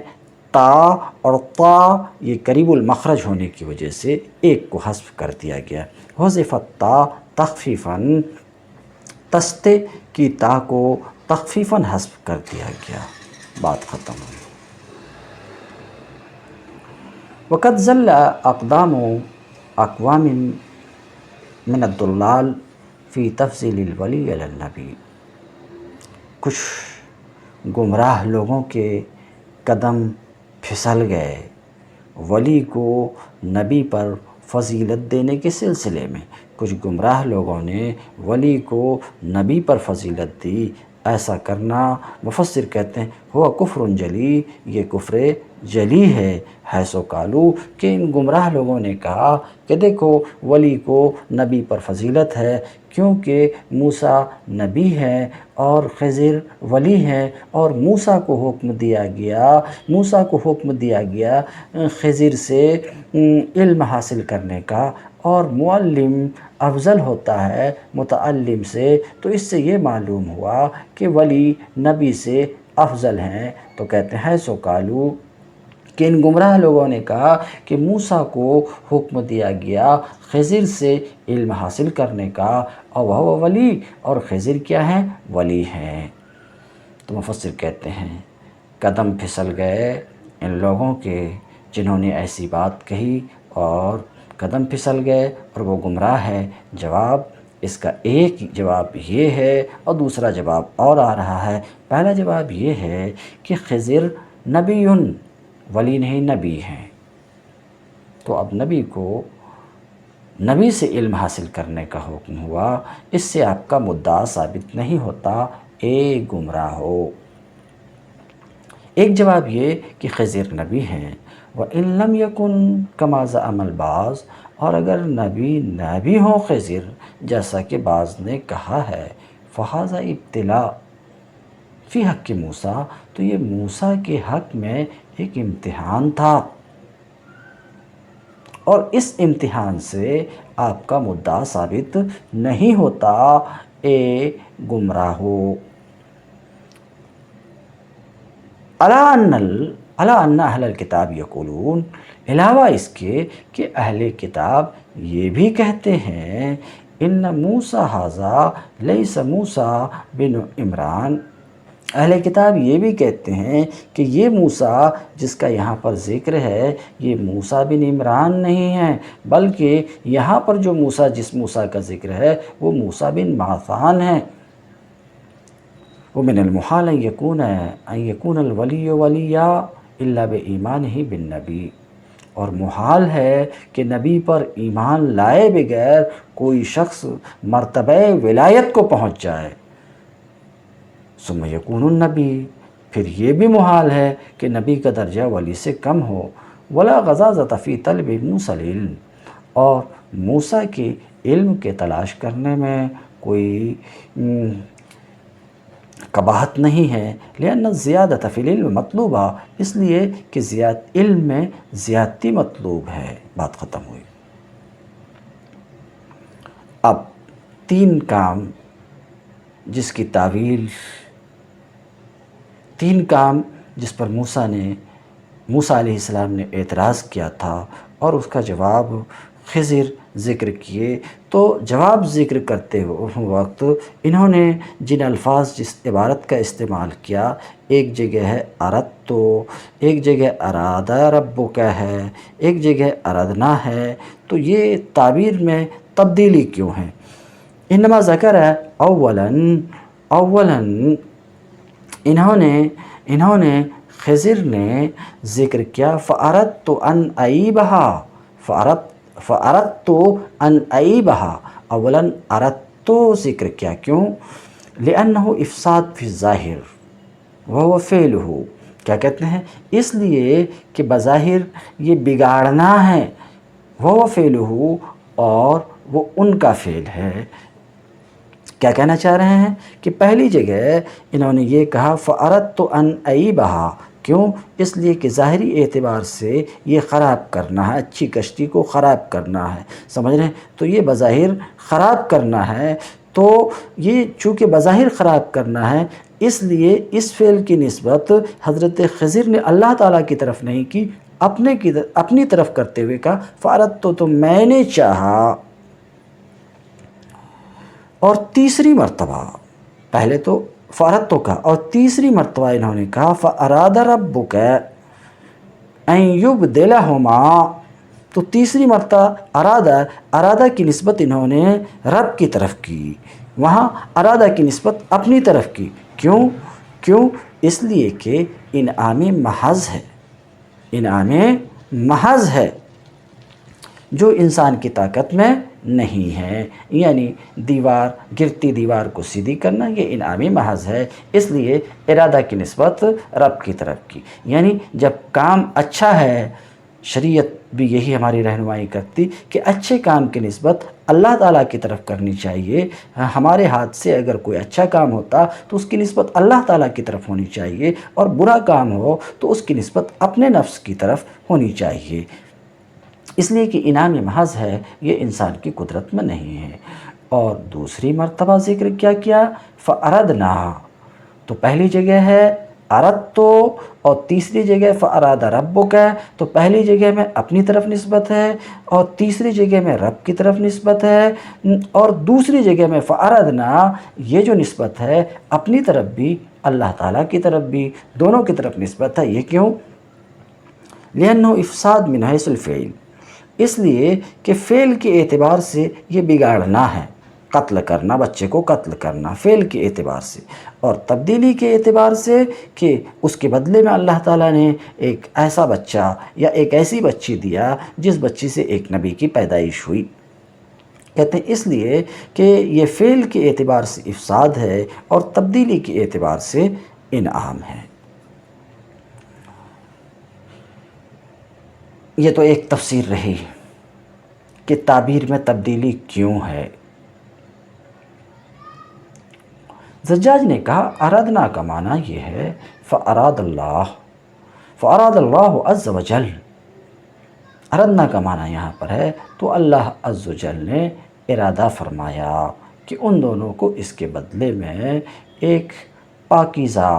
تا اور طا یہ قریب المخرج ہونے کی وجہ سے ایک کو حذف کر دیا گیا۔ حذفت تا تخفیفاً، تستے کی تا کو تخفیفاً حذف کر دیا گیا، بات ختم ہوئی۔ وقد ضل اقدام اقوام من الضلال فی تفضیل الولی علی النبی، کچھ گمراہ لوگوں کے قدم پھسل گئے ولی کو نبی پر فضیلت دینے کے سلسلے میں۔ کچھ گمراہ لوگوں نے ولی کو نبی پر فضیلت دی۔ ایسا کرنا مفسر کہتے ہیں ہوا کفر جلی، یہ کفر جلی ہے۔ حیث قالو، کہ ان گمراہ لوگوں نے کہا کہ دیکھو ولی کو نبی پر فضیلت ہے کیونکہ موسیٰ نبی ہے اور خضر ولی ہے، اور موسیٰ کو حکم دیا گیا خضر سے علم حاصل کرنے کا، اور معلم افضل ہوتا ہے متعلم سے، تو اس سے یہ معلوم ہوا کہ ولی نبی سے افضل ہیں۔ تو کہتے ہیں حیث قالو، کہ ان گمراہ لوگوں نے کہا کہ موسیٰ کو حکم دیا گیا خضر سے علم حاصل کرنے کا، اور وہ ولی، اور خضر کیا ہیں؟ ولی ہیں۔ تو مفسر کہتے ہیں قدم پھسل گئے ان لوگوں کے جنہوں نے ایسی بات کہی، اور قدم پھسل گئے اور وہ گمراہ ہے۔ جواب اس کا ایک جواب یہ ہے اور دوسرا جواب اور آ رہا ہے۔ پہلا جواب یہ ہے کہ خضر نبی، ولی نہیں نبی ہیں، تو اب نبی کو نبی سے علم حاصل کرنے کا حکم ہوا، اس سے آپ کا مدعا ثابت نہیں ہوتا اے گمراہ ہو۔ ایک جواب یہ کہ خضر نبی ہیں، وَإِن لَمْ يَكُنْ كَمَا زَعَمَ الْبَعْضُ، اور اگر نبی نہ بھی ہوں خضر جیسا کہ بعض نے کہا ہے، فَهَذَا ابتلاء فی حق موسیٰ، تو یہ موسیٰ کے حق میں ایک امتحان تھا، اور اس امتحان سے آپ کا مدعا ثابت نہیں ہوتا اے گمراہو۔ الا ان اہل الکتاب یقولون، علاوہ اس کے کہ اہل کتاب یہ بھی کہتے ہیں، ان موسیٰ ھذا لیس موسیٰ بن عمران، اہل کتاب یہ بھی کہتے ہیں کہ یہ موسیٰ جس کا یہاں پر ذکر ہے یہ موسیٰ بن عمران نہیں ہے، بلکہ یہاں پر جو موسیٰ جس موسیٰ کا ذکر ہے وہ موسیٰ بن ماثان ہے۔ وَمِنَ الْمُحَالِ أَن يَكُونَ الْوَلِيُّ وَلِيًّا إِلَّا بِإِيمَانِهِ بِالنَّبِيِّ، اور محال ہے کہ نبی پر ایمان لائے بغیر کوئی شخص مرتبہ ولایت کو پہنچ جائے۔ ثم یکون النبی، پھر یہ بھی محال ہے کہ نبی کا درجہ ولی سے کم ہو۔ ولا غضاضۃ فی طلب موسیٰ العلم، اور موسیٰ کی علم کے تلاش کرنے میں کوئی قباحت نہیں ہے۔ لأن الزیادۃ فی العلم مطلوبہ، اس لیے کہ علم میں زیادتی مطلوب ہے۔ بات ختم ہوئی۔ اب 3 کام جس کی تعویل، 3 کام جس پر موسیٰ علیہ السلام نے اعتراض کیا تھا اور اس کا جواب خضر ذکر کیے، تو جواب ذکر کرتے وقت انہوں نے جن الفاظ جس عبارت کا استعمال کیا، ایک جگہ ہے اردت، ایک جگہ ارادہ ربک ہے، ایک جگہ اردنا ہے، تو یہ تعبیر میں تبدیلی کیوں ہے؟ انما ذکر ہے اولاً انہوں نے خضر نے ذکر کیا فَأَرَدْتُ أَنْ أَعِيبَهَا، فَأَرَدْتُ أَنْ أَعِيبَهَا، اولاً اردت ذکر کیا، کیوں؟ لِأَنَّهُ إِفْسَادٌ فِي الظَّاهِرِ وَهُوَ فِعْلُهُ، کیا کہتے ہیں؟ اس لیے کہ بظاہر یہ بگاڑنا ہے، وَهُوَ فِعْلُهُ، اور وہ ان کا فعل ہے۔ کیا کہنا چاہ رہے ہیں کہ پہلی جگہ انہوں نے یہ کہا فَأَرَدْتُ أَنْ أَعِيبَهَا، کیوں؟ اس لیے کہ ظاہری اعتبار سے یہ خراب کرنا ہے، اچھی کشتی کو خراب کرنا ہے، سمجھ رہے ہیں؟ تو یہ بظاہر خراب کرنا ہے، تو یہ چونکہ بظاہر خراب کرنا ہے، اس لیے اس فعل کی نسبت حضرت خضر نے اللہ تعالیٰ کی طرف نہیں کی، اپنی طرف کرتے ہوئے کہا فَأَرَدْتُ، تو میں نے چاہا۔ اور تیسری مرتبہ، پہلے تو فَأَرَدْتُ کا، اور تیسری مرتبہ انہوں نے کہا فَأَرَادَ رَبُّكَ أَن يُبْدِلَهُمَا، تو تیسری مرتبہ ارادہ کی نسبت انہوں نے رب کی طرف کی، وہاں ارادہ کی نسبت اپنی طرف کی، کیوں؟ اس لیے کہ انعام محض ہے، انعام محض ہے جو انسان کی طاقت میں نہیں ہے، یعنی گرتی دیوار کو سیدھی کرنا یہ انعام محض ہے، اس لیے ارادہ کی نسبت رب کی طرف کی۔ یعنی جب کام اچھا ہے، شریعت بھی یہی ہماری رہنمائی کرتی کہ اچھے کام کی نسبت اللہ تعالیٰ کی طرف کرنی چاہیے۔ ہمارے ہاتھ سے اگر کوئی اچھا کام ہوتا تو اس کی نسبت اللہ تعالیٰ کی طرف ہونی چاہیے، اور برا کام ہو تو اس کی نسبت اپنے نفس کی طرف ہونی چاہیے، اس لیے کہ انعام محض ہے، یہ انسان کی قدرت میں نہیں ہے۔ اور دوسری مرتبہ ذکر کیا فَأَرَدْنَا، تو پہلی جگہ ہے اردت، اور تیسری جگہ فَأَرَادَ رَبُّكَ، تو پہلی جگہ میں اپنی طرف نسبت ہے اور تیسری جگہ میں رب کی طرف نسبت ہے، اور دوسری جگہ میں فَأَرَدْنَا، یہ جو نسبت ہے اپنی طرف بھی اللہ تعالیٰ کی طرف بھی، دونوں کی طرف نسبت ہے۔ یہ کیوں؟ لِأَنَّهُ إِفْسَادٌ مِنْ حَيْثُ الْفِعْلِ، اس لیے کہ فعل کے اعتبار سے یہ بگاڑنا ہے، قتل کرنا، بچے کو قتل کرنا فعل کے اعتبار سے، اور تبدیلی کے اعتبار سے کہ اس کے بدلے میں اللہ تعالیٰ نے ایک ایسا بچہ یا ایک ایسی بچی دیا جس بچی سے ایک نبی کی پیدائش ہوئی۔ کہتے ہیں اس لیے کہ یہ فعل کے اعتبار سے افساد ہے اور تبدیلی کے اعتبار سے انعام ہے۔ یہ تو ایک تفسیر رہی کہ تعبیر میں تبدیلی کیوں ہے۔ زجاج نے کہا اردنا کا معنی یہ ہے فَأَرَادَ اللَّهُ عَزَّ وَجَلَّ، اردنا کا معنی یہاں پر ہے تو اللہ عز و جل نے ارادہ فرمایا کہ ان دونوں کو اس کے بدلے میں ایک پاکیزہ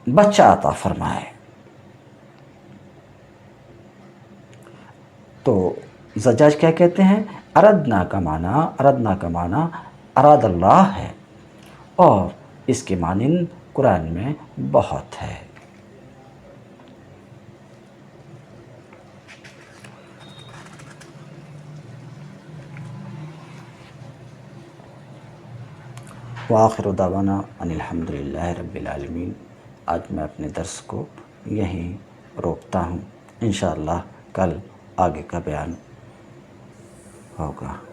بچہ عطا فرمائے۔ تو زجاج کیا کہتے ہیں؟ اردنا کا معنی اراد اللہ ہے، اور اس کے معنی قرآن میں بہت ہے۔ وآخر دعوانا ان الحمد للہ رب العالمین۔ آج میں اپنے درس کو یہیں روکتا ہوں، انشاءاللہ کل آگے کا بیان ہوگا۔